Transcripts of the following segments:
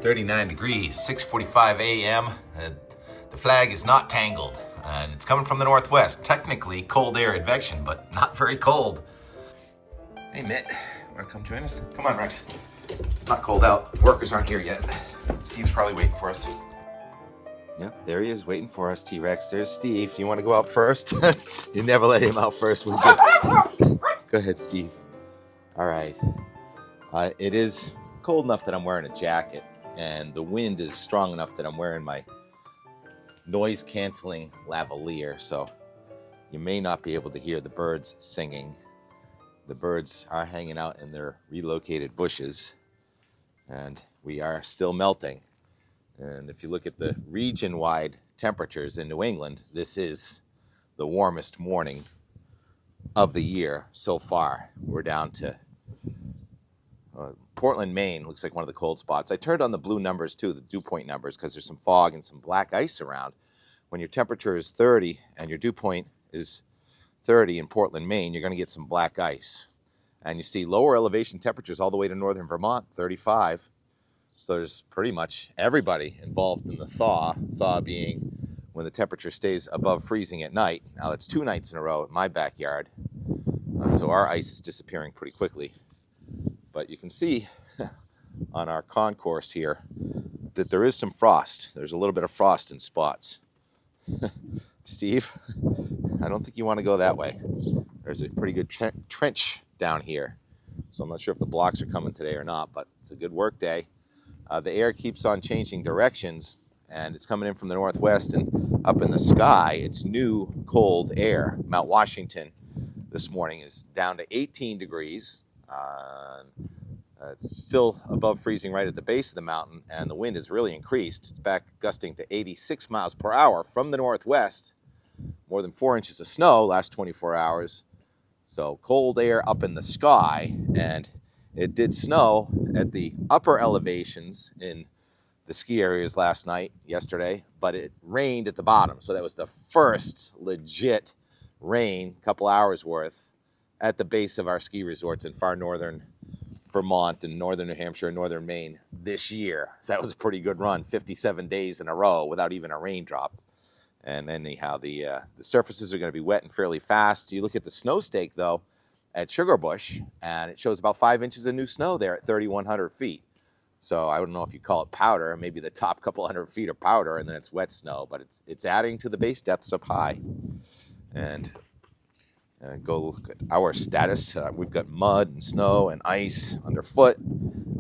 39 degrees, 6:45 a.m. The flag is not tangled, and it's coming from the northwest. Technically cold air advection, but not very cold. Hey, Mitt, wanna come join us? Come on, Rex. It's not cold out. Workers aren't here yet. Steve's probably waiting for us. Yep, there he is waiting for us, T-Rex. There's Steve. You want to go out first? You never let him out first, would you? Go ahead, Steve. All right. It is cold enough that I'm wearing a jacket, and the wind is strong enough that I'm wearing my noise-canceling lavalier, so you may not be able to hear the birds singing. The birds are hanging out in their relocated bushes, and we are still melting. And if you look at the region-wide temperatures in New England, this is the warmest morning of the year so far. We're down to Portland, Maine looks like one of the cold spots. I turned on the blue numbers too, the dew point numbers, because there's some fog and some black ice around. When your temperature is 30 and your dew point is 30 in Portland, Maine, you're going to get some black ice. And you see lower elevation temperatures all the way to northern Vermont, 35. So there's pretty much everybody involved in the thaw being when the temperature stays above freezing at night. Now that's 2 nights in a row at my backyard. So our ice is disappearing pretty quickly. But you can see on our concourse here that there is some frost. There's a little bit of frost in spots. Steve, I don't think you want to go that way. There's a pretty good trench down here. So I'm not sure if the blocks are coming today or not, but it's a good work day. The air keeps on changing directions, and it's coming in from the northwest, and up in the sky, it's new cold air. Mount Washington this morning is down to 18 degrees. It's still above freezing right at the base of the mountain, and the wind has really increased. It's back gusting to 86 miles per hour from the northwest. More than 4 inches of snow last 24 hours. So cold air up in the sky, and it did snow at the upper elevations in the ski areas yesterday, but it rained at the bottom. So that was the first legit rain, couple hours worth, at the base of our ski resorts in far northern Vermont and northern New Hampshire and northern Maine this year. So that was a pretty good run, 57 days in a row without even a raindrop. And anyhow, the surfaces are going to be wet and fairly fast. You look at the snow stake, though, at Sugar Bush, and it shows about 5 inches of new snow there at 3,100 feet. So I don't know if you call it powder. Maybe the top couple hundred feet are powder, and then it's wet snow. But it's adding to the base depths up high. And go look at our status. We've got mud and snow and ice underfoot.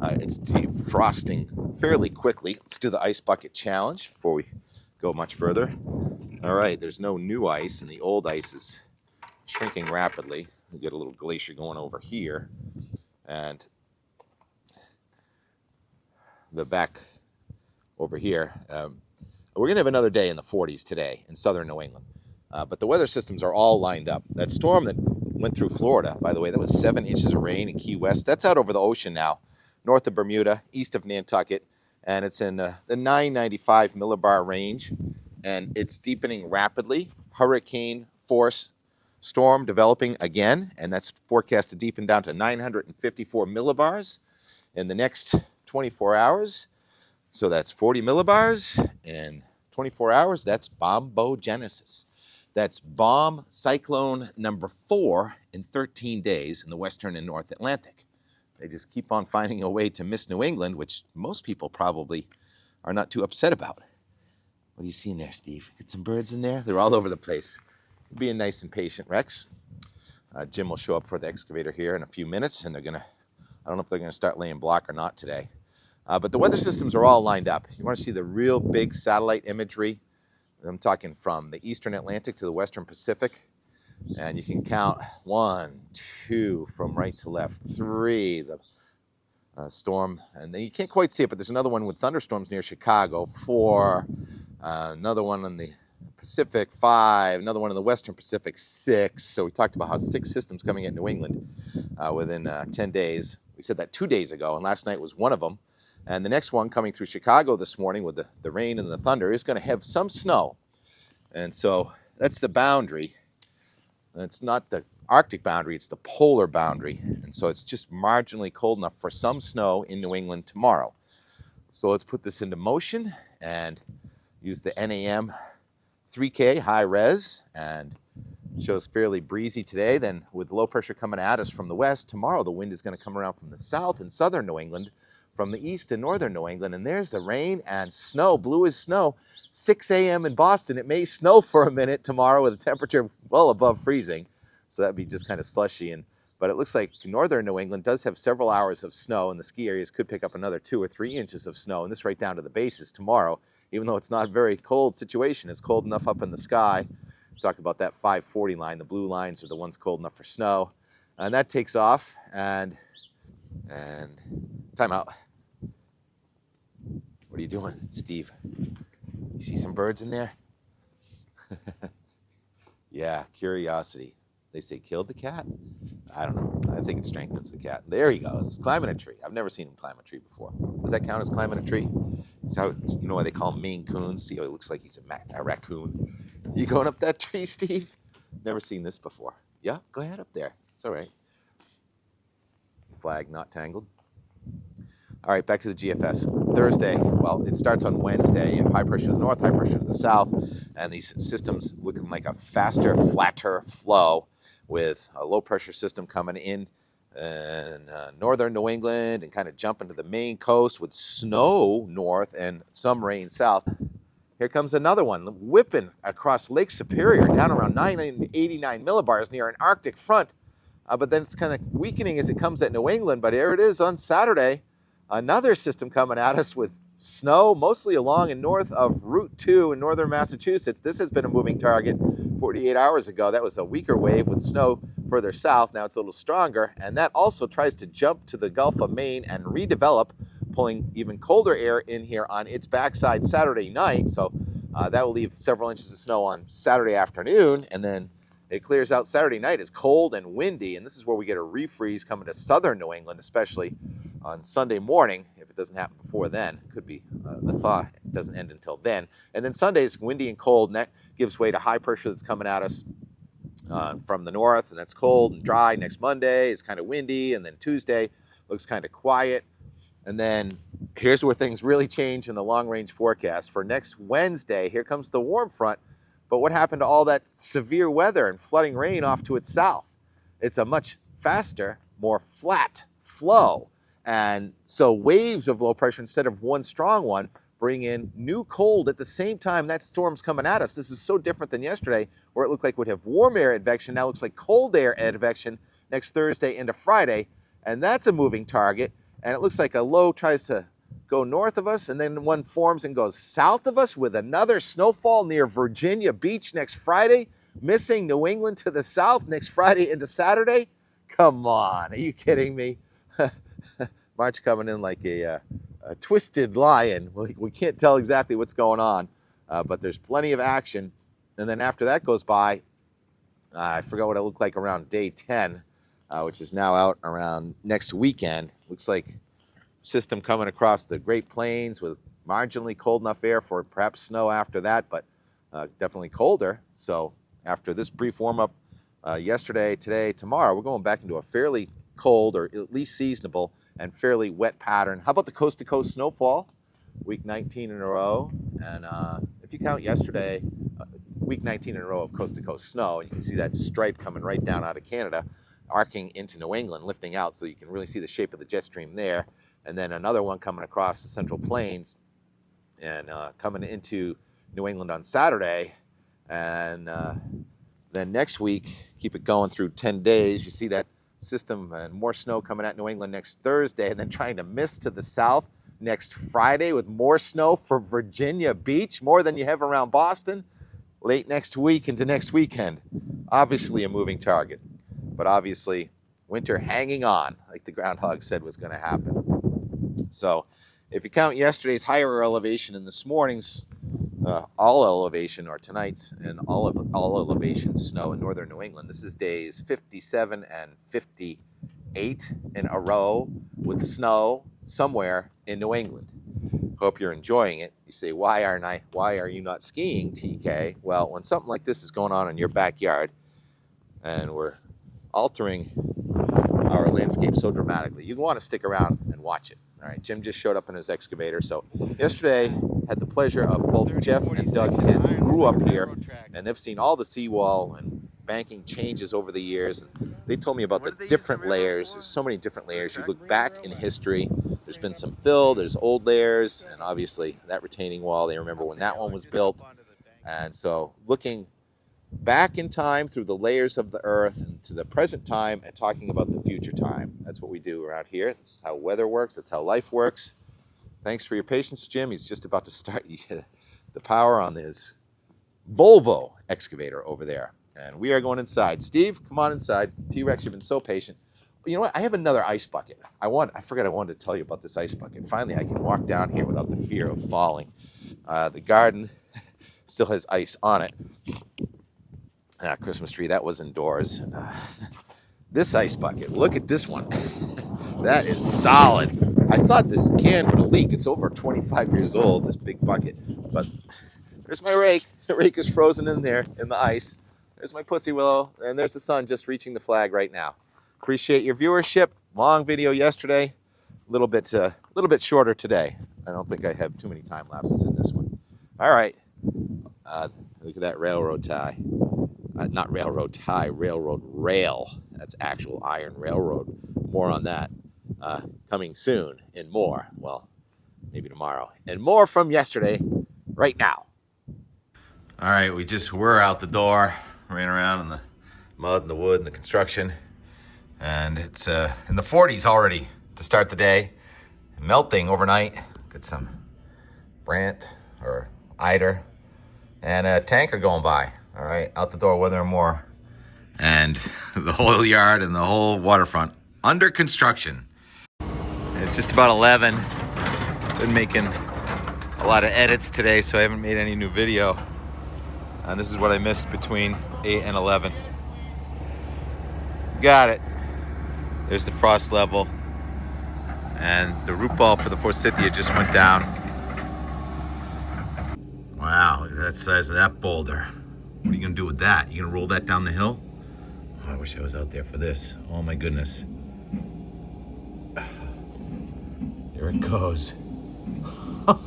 It's defrosting fairly quickly. Let's do the ice bucket challenge before we go much further. All right, there's no new ice, and the old ice is shrinking rapidly. We get a little glacier going over here, and the back over here. We're going to have another day in the 40s today in southern New England. But the weather systems are all lined up. That storm that went through Florida, by the way, that was 7 inches of rain in Key West. That's out over the ocean now, north of Bermuda, east of Nantucket, and it's in the 995 millibar range, and it's deepening rapidly. Hurricane force storm developing again, and that's forecast to deepen down to 954 millibars in the next 24 hours. So that's 40 millibars in 24 hours. That's bombogenesis. That's bomb cyclone number 4 in 13 days in the western and north Atlantic. They just keep on finding a way to miss New England, which most people probably are not too upset about. What do you see in there, Steve? Get some birds in there? They're all over the place. Being nice and patient, Rex. Jim will show up for the excavator here in a few minutes, and I don't know if they're gonna start laying block or not today. But the weather systems are all lined up. You wanna see the real big satellite imagery? I'm talking from the eastern Atlantic to the western Pacific. And you can count 1, 2, from right to left, 3, the storm. And then you can't quite see it, but there's another one with thunderstorms near Chicago, 4, another one on the Pacific, 5, another one in the western Pacific, 6. So we talked about how 6 systems coming at New England within 10 days. We said that 2 days ago, and last night was one of them. And the next one coming through Chicago this morning with the rain and the thunder is going to have some snow. And so that's the boundary. And it's not the Arctic boundary, it's the polar boundary. And so it's just marginally cold enough for some snow in New England tomorrow. So let's put this into motion and use the NAM 3K high res, and shows fairly breezy today. Then with low pressure coming at us from the west, tomorrow the wind is going to come around from the south and southern New England, from the east and northern New England. And there's the rain and snow, blue as snow. 6 a.m. in Boston. It may snow for a minute tomorrow with a temperature well above freezing. So that'd be just kind of slushy. But it looks like northern New England does have several hours of snow, and the ski areas could pick up another 2 or 3 inches of snow. And this right down to the bases tomorrow, even though it's not a very cold situation. It's cold enough up in the sky. Talk about that 540 line. The blue lines are the ones cold enough for snow. And that takes off, and time out. What are you doing, Steve? You see some birds in there? Yeah, curiosity. They say killed the cat? I don't know. I think it strengthens the cat. There he goes, climbing a tree. I've never seen him climb a tree before. Does that count as climbing a tree? So, you know why they call him Maine Coons? See how he looks like he's a raccoon. You going up that tree, Steve? Never seen this before. Yeah, go ahead up there. It's all right. Flag not tangled. All right, back to the GFS. Thursday, well, it starts on Wednesday. You have high pressure to the north, high pressure to the south, and these systems looking like a faster, flatter flow with a low pressure system coming in northern New England and kind of jumping to the Maine coast with snow north and some rain south. Here comes another one, whipping across Lake Superior, down around 989 millibars near an Arctic front. But then it's kind of weakening as it comes at New England. But here it is on Saturday. Another system coming at us with snow, mostly along and north of Route 2 in northern Massachusetts. This has been a moving target 48 hours ago. That was a weaker wave with snow further south. Now it's a little stronger. And that also tries to jump to the Gulf of Maine and redevelop, pulling even colder air in here on its backside Saturday night. So that will leave several inches of snow on Saturday afternoon. And then it clears out Saturday night. It's cold and windy. And this is where we get a refreeze coming to southern New England, especially on Sunday morning. If it doesn't happen before then, it could be the thaw doesn't end until then. And then Sunday is windy and cold, and that gives way to high pressure that's coming at us from the north, and that's cold and dry. Next Monday is kind of windy, and then Tuesday looks kind of quiet. And then here's where things really change in the long-range forecast. For next Wednesday, here comes the warm front. But what happened to all that severe weather and flooding rain off to its south? It's a much faster, more flat flow. And so waves of low pressure instead of one strong one bring in new cold at the same time that storm's coming at us. This is so different than yesterday, where it looked like we'd have warm air advection. Now it looks like cold air advection next Thursday into Friday. And that's a moving target. And it looks like a low tries to go north of us, and then one forms and goes south of us with another snowfall near Virginia Beach next Friday, missing New England to the south next Friday into Saturday. Come on, are you kidding me? March coming in like a twisted lion. We can't tell exactly what's going on, but there's plenty of action. And then after that goes by, I forgot what it looked like around day 10, which is now out around next weekend. Looks like system coming across the Great Plains with marginally cold enough air for perhaps snow after that, but definitely colder. So after this brief warm-up yesterday, today, tomorrow, we're going back into a fairly cold, or at least seasonable, and fairly wet pattern. How about the coast-to-coast snowfall? Week 19 in a row. And if you count yesterday, week 19 in a row of coast-to-coast snow, and you can see that stripe coming right down out of Canada, arcing into New England, lifting out, so you can really see the shape of the jet stream there. And then another one coming across the Central Plains and coming into New England on Saturday. And then next week, keep it going through 10 days. You see that system and more snow coming at New England next Thursday, and then trying to miss to the south next Friday with more snow for Virginia Beach, more than you have around Boston, late next week into next weekend. Obviously a moving target, but obviously winter hanging on, like the groundhog said was going to happen. So if you count yesterday's higher elevation and this morning's all elevation, or tonight's and all elevation snow in northern New England, this is days 57 and 58 in a row with snow somewhere in New England. Hope you're enjoying it. You say, why are you not skiing, TK? Well, when something like this is going on in your backyard and we're altering our landscape so dramatically, you want to stick around and watch it. All right, Jim just showed up in his excavator. So yesterday, had the pleasure of both Jeff and Doug Kent, who grew up here, and they've seen all the seawall and banking changes over the years. And they told me about the different layers. There's so many different layers. You look back in history, there's been some fill, there's old layers, and obviously that retaining wall, they remember when that one was built. And so looking back in time through the layers of the earth and to the present time and talking about the future time. That's what we do around here. That's how weather works. That's how life works. Thanks for your patience, Jim. He's just about to start the power on his Volvo excavator over there. And we are going inside. Steve, come on inside. T-Rex, you've been so patient. You know what? I have another ice bucket. I forgot I wanted to tell you about this ice bucket. Finally, I can walk down here without the fear of falling. The garden still has ice on it. Christmas tree, that was indoors. This ice bucket, look at this one. That is solid. I thought this can would have leaked. It's over 25 years old, this big bucket. But there's my rake. The rake is frozen in there in the ice. There's my pussy willow, and there's the sun just reaching the flag right now. Appreciate your viewership. Long video yesterday, a little bit shorter today. I don't think I have too many time lapses in this one. All right, look at that railroad tie. Not railroad tie, railroad rail. That's actual iron railroad. More on that coming soon and more. Well, maybe tomorrow. And more from yesterday right now. All right, we're out the door, ran around in the mud and the wood and the construction. And it's in the 40s already to start the day. Melting overnight. Got some Brant or Eider and a tanker going by. All right, out the door, weather and more. And the whole yard and the whole waterfront under construction. It's just about 11. Been making a lot of edits today, so I haven't made any new video. And this is what I missed between 8 and 11. Got it. There's the frost level. And the root ball for the Forsythia just went down. Wow, look at that size of that boulder. What are you gonna do with that? You gonna roll that down the hill? Oh, I wish I was out there for this. Oh my goodness. Here it goes. I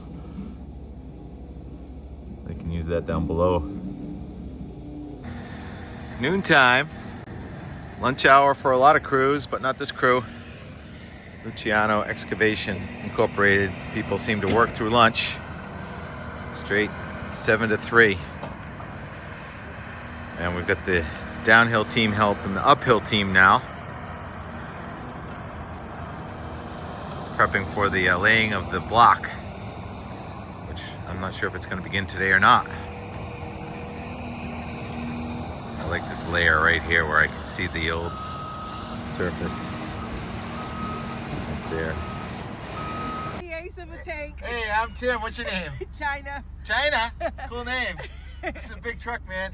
can use that down below. Noontime. Lunch hour for a lot of crews, but not this crew. Luciano Excavation Incorporated. People seem to work through lunch. Straight 7 to 3. And we've got the downhill team helping the uphill team now. Prepping for the laying of the block, which I'm not sure if it's going to begin today or not. I like this layer right here where I can see the old surface up there. The ace of a tank. Hey, I'm Tim. What's your name? China. China? Cool name. This is a big truck, man.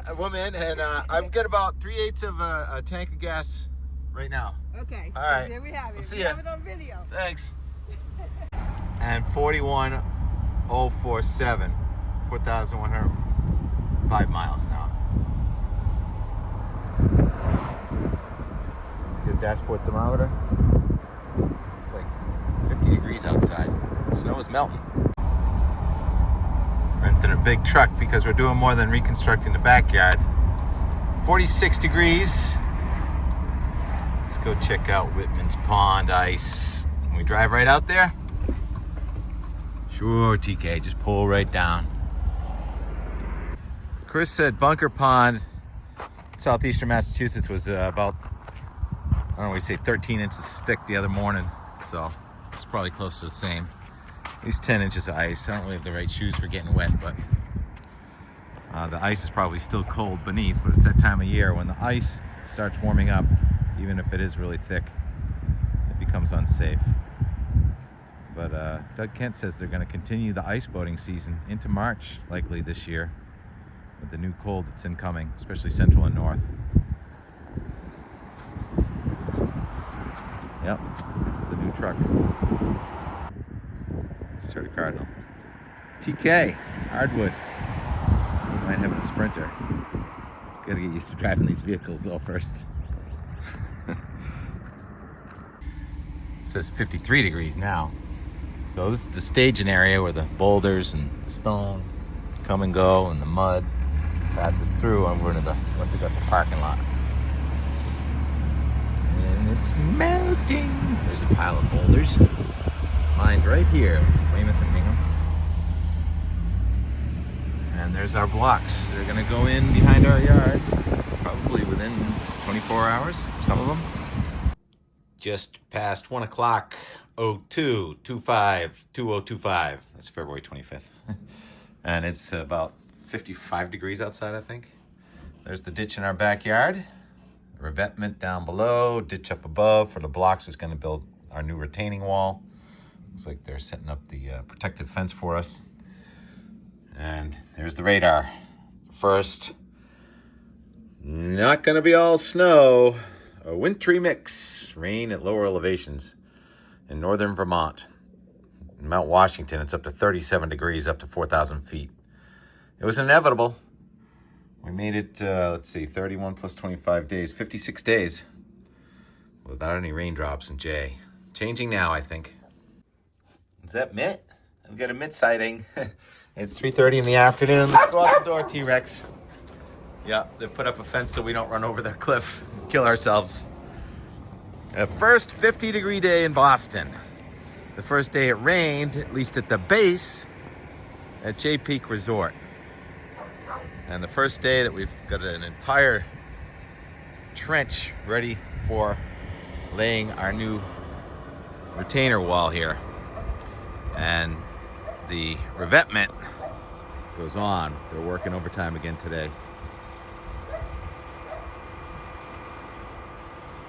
A woman, and I've got about 3/8 of a tank of gas right now. Okay. All right. So there we have it. We'll see we ya. have it on video. Thanks. And 41,047, 4,105 miles now. Good dashboard thermometer. It's like 50 degrees outside. Snow is melting. Renting a big truck because we're doing more than reconstructing the backyard. 46 degrees. Let's go check out Whitman's Pond ice. Can we drive right out there? Sure, TK, just pull right down. Chris said Bunker Pond, southeastern Massachusetts, was about, I don't know, we say 13 inches thick the other morning. So it's probably close to the same. At least 10 inches of ice. I don't really have the right shoes for getting wet, but the ice is probably still cold beneath, but it's that time of year when the ice starts warming up, even if it is really thick, it becomes unsafe. But Doug Kent says they're going to continue the ice boating season into March, likely this year, with the new cold that's incoming, especially central and north. Yep, it's the new truck. Start a Cardinal. TK, hardwood. Might have a Sprinter. Gotta get used to driving these vehicles though first. says 53 degrees now. So this is the staging area where the boulders and the stone come and go and the mud passes through over into the West Augusta parking lot. And it's melting. There's a pile of boulders lined right here, Weymouth and Bingham. And there's our blocks. They're gonna go in behind our yard, probably within 24 hours, some of them. Just past 1 o'clock, 2025. That's February 25th. And it's about 55 degrees outside, I think. There's the ditch in our backyard. Revetment down below, ditch up above for the blocks is gonna build our new retaining wall. Looks like they're setting up the protective fence for us. And there's the radar. First, not gonna be all snow. A wintry mix, rain at lower elevations in northern Vermont. In Mount Washington, it's up to 37 degrees, up to 4,000 feet. It was inevitable. We made it, 31 plus 25 days, 56 days without any raindrops in Jay. Changing now, I think. Is that Mitt? We've got a Mitt sighting. It's 3:30 in the afternoon. Let's go out the door, T-Rex. Yeah, they put up a fence so we don't run over their cliff and kill ourselves. First 50-degree day in Boston. The first day it rained, at least at the base, at Jay Peak Resort. And the first day that we've got an entire trench ready for laying our new retainer wall here. And the revetment goes on. They're working overtime again today.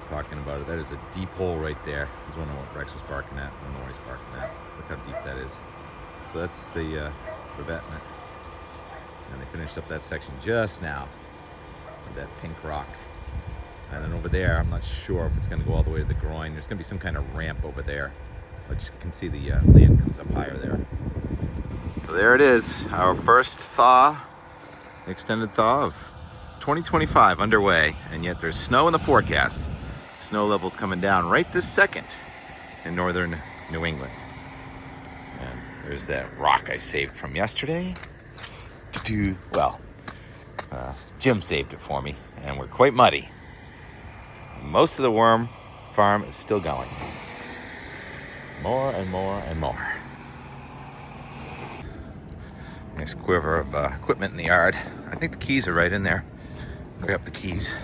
Talking about it. That is a deep hole right there. There's one what Rex was parking at. I don't know where he's parking at. Look how deep that is. So that's the revetment. And they finished up that section just now with that pink rock. And then over there, I'm not sure if it's going to go all the way to the groin. There's going to be some kind of ramp over there. But you can see the land comes up higher there. So there it is. Our first thaw, extended thaw of 2025 underway. And yet there's snow in the forecast. Snow levels coming down right this second in northern New England. And there's that rock I saved from yesterday. Well, Jim saved it for me, and we're quite muddy. Most of the worm farm is still going. More and more and more. Nice quiver of equipment in the yard. I think the keys are right in there. Grab the keys.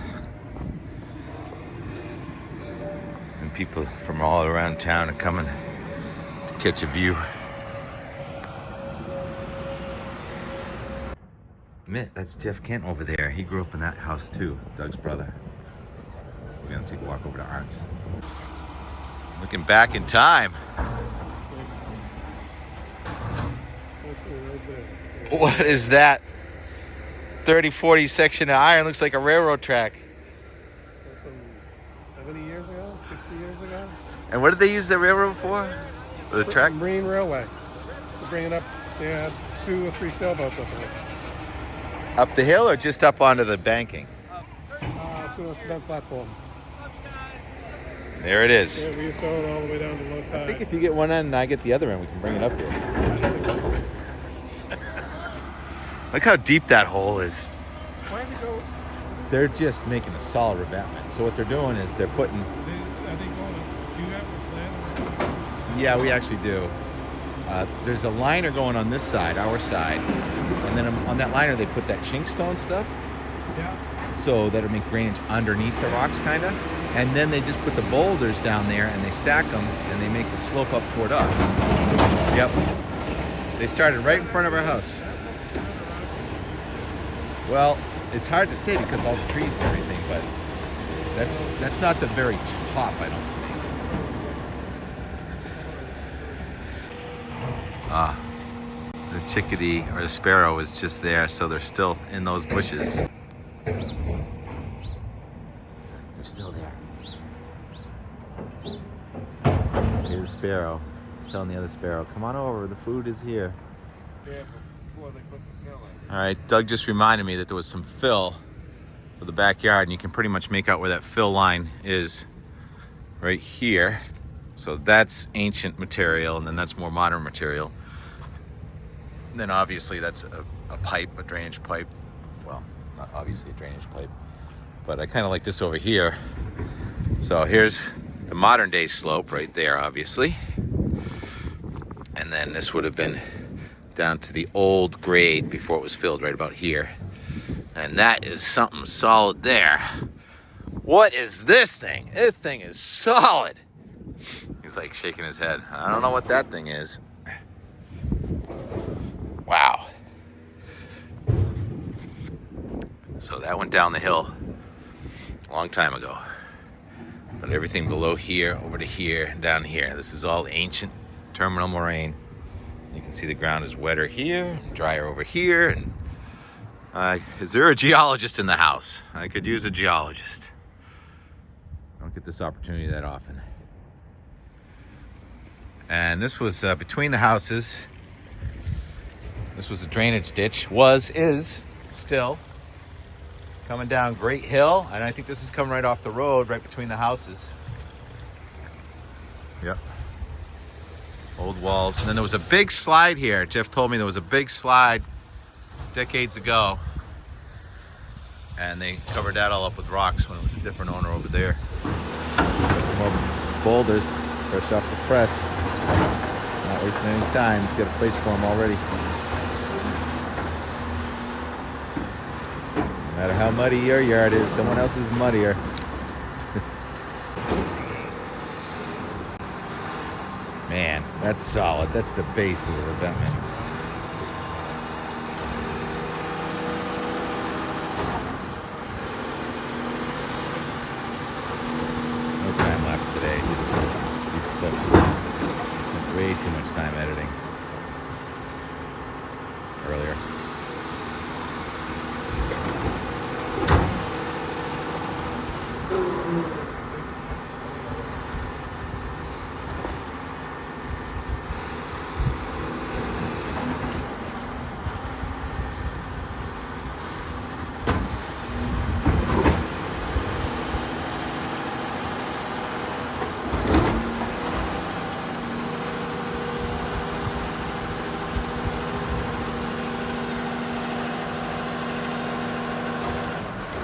And people from all around town are coming to catch a view. Mitt, that's Jeff Kent over there. He grew up in that house too, Doug's brother. We're gonna take a walk over to Art's. Looking back in time. What is that? 30-40 section of iron, looks like a railroad track. That's from 70 years ago, 60 years ago. And what did they use the railroad for? The track? Marine Railway. To bring it up, they had 2 or 3 sailboats up there. Up the hill or just up onto the banking? To a cement platform. There it is. Yeah, we used to own all the way down to low tide. I think if you get one end and I get the other end, we can bring it up here. Look how deep that hole is. Why did we go? They're just making a solid revetment. So what they're doing is they're putting... Are they going to do that with plan? Yeah, we actually do. There's a liner going on this side, our side. And then on that liner, they put that chink stone stuff. Yeah. So that'll make drainage underneath the rocks, kind of. And then they just put the boulders down there and they stack them and they make the slope up toward us. Yep. They started right in front of our house. Well, it's hard to say because all the trees and everything, but that's not the very top, I don't think. The chickadee or the sparrow is just there, so they're still in those bushes. They're still there. Here's a sparrow. It's telling the other sparrow, come on over, the food is here. Yeah, before they put the fill in. All right, Doug just reminded me that there was some fill for the backyard, and you can pretty much make out where that fill line is right here. So that's ancient material, and then that's more modern material. And then obviously that's a pipe, a drainage pipe. Well, not obviously a drainage pipe, but I kind of like this over here. So here's the modern day slope right there, obviously. And then this would have been down to the old grade before it was filled, right about here. And that is something solid there. What is this thing? This thing is solid. He's like shaking his head. I don't know what that thing is. Wow. So that went down the hill a long time ago. But everything below here, over to here, down here, this is all ancient terminal moraine. You can see the ground is wetter here, drier over here. And is there a geologist in the house? I could use a geologist. I don't get this opportunity that often. And this was between the houses. This was a drainage ditch. Is still. Coming down Great Hill. And I think this is coming right off the road, right between the houses. Yep. Old walls. And then there was a big slide here. Jeff told me there was a big slide decades ago. And they covered that all up with rocks when it was a different owner over there. More boulders, fresh off the press. Not wasting any time. He's got a place for them already. No matter how muddy your yard is, someone else is muddier. Man, that's solid. That's the base of the revetment. No time lapse today, just these clips. Spent way too much time editing earlier.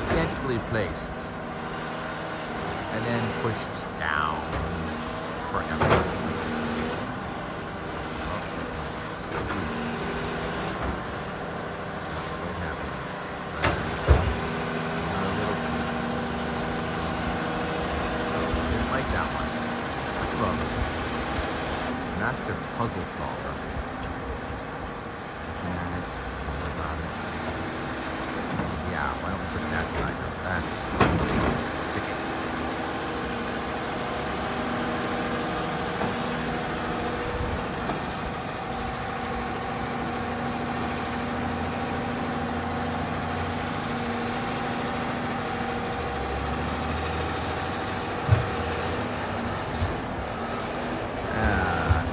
Gently placed and then pushed down forever. Didn't like that one. Look, master puzzle solver. Looking at it, about it. Yeah, why don't we put that side real fast? Ticket.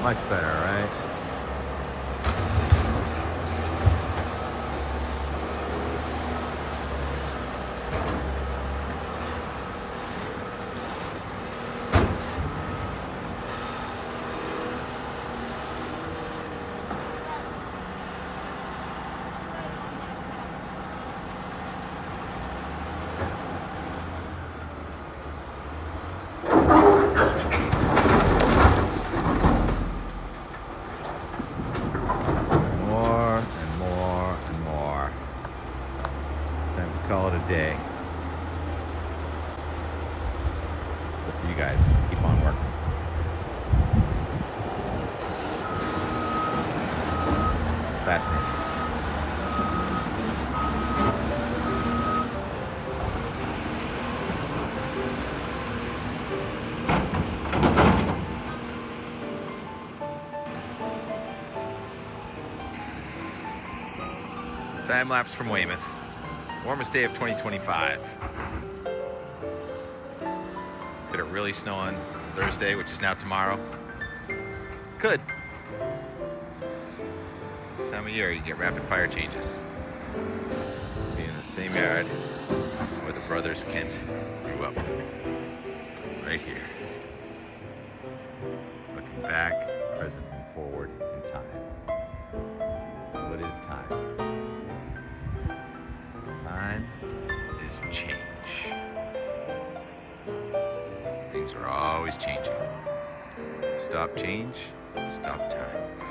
Much better, right? Call it a day. But you guys keep on working. Fascinating. Time lapse from Weymouth. Warmest day of 2025. Could it really snow on Thursday, which is now tomorrow? Could. This time of year, you get rapid fire changes. Be in the same yard where the brothers Kent grew up. Right here. back, present, and forward in time. What is time? Time is change. Things are always changing. Stop change, stop time.